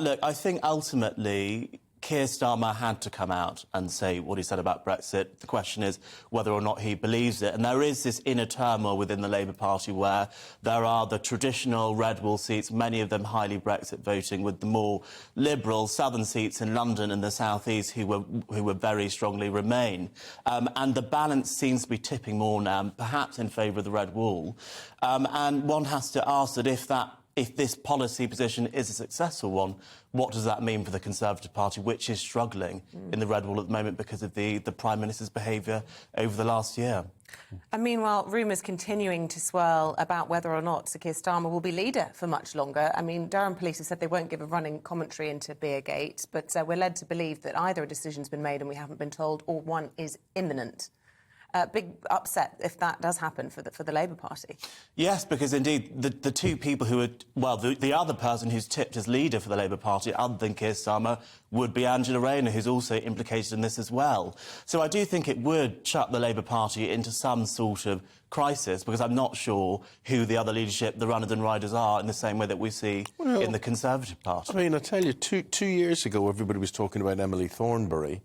Look, I think ultimately Keir Starmer had to come out and say what he said about Brexit. The question is whether or not he believes it. And there is this inner turmoil within the Labour Party where there are the traditional red wall seats, many of them highly Brexit voting, with the more liberal southern seats in London and the south east who were very strongly Remain. And the balance seems to be tipping more now, perhaps in favour of the red wall. And one has to ask that if this policy position is a successful one, what does that mean for the Conservative Party, which is struggling in the red wall at the moment because of the Prime Minister's behaviour over the last year? And meanwhile, rumours continuing to swirl about whether or not Sir Keir Starmer will be leader for much longer. I mean, Durham police have said they won't give a running commentary into Beergate, but we're led to believe that either a decision's been made and we haven't been told, or one is imminent. Big upset if that does happen for the Labour Party. Yes, because indeed the two people who are... Well, the other person who's tipped as leader for the Labour Party, other than Keir Starmer, would be Angela Rayner, who's also implicated in this as well. So I do think it would chuck the Labour Party into some sort of crisis, because I'm not sure who the other leadership, the runners and riders, are in the same way that we see in the Conservative Party. I mean, I tell you, two years ago, everybody was talking about Emily Thornberry.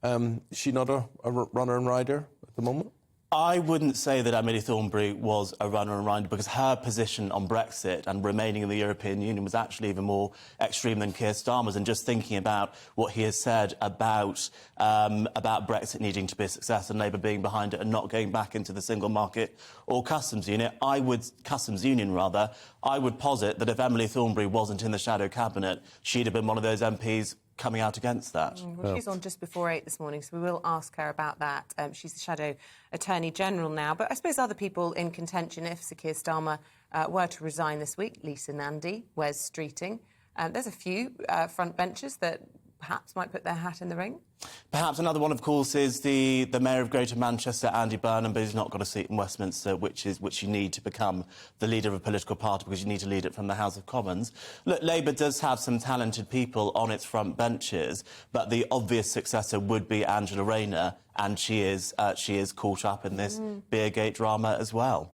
Is she not a runner and rider at the moment? I wouldn't say that Emily Thornberry was a runner and rider, because her position on Brexit and remaining in the European Union was actually even more extreme than Keir Starmer's. And just thinking about what he has said about Brexit needing to be a success and Labour being behind it and not going back into the single market or customs union, I would posit that if Emily Thornberry wasn't in the shadow cabinet, she'd have been one of those MPs coming out against that. Well, she's on just before 8 this morning, so we will ask her about that. She's the Shadow Attorney General now. But I suppose other people in contention, if Sir Keir Starmer were to resign this week: Lisa Nandy, Wes Streeting. There's a few front benchers that perhaps might put their hat in the ring. Perhaps another one, of course, is the Mayor of Greater Manchester, Andy Burnham, but he's not got a seat in Westminster, which you need to become the leader of a political party, because you need to lead it from the House of Commons. Look, Labour does have some talented people on its front benches, but the obvious successor would be Angela Rayner, and she is caught up in this Beergate drama as well.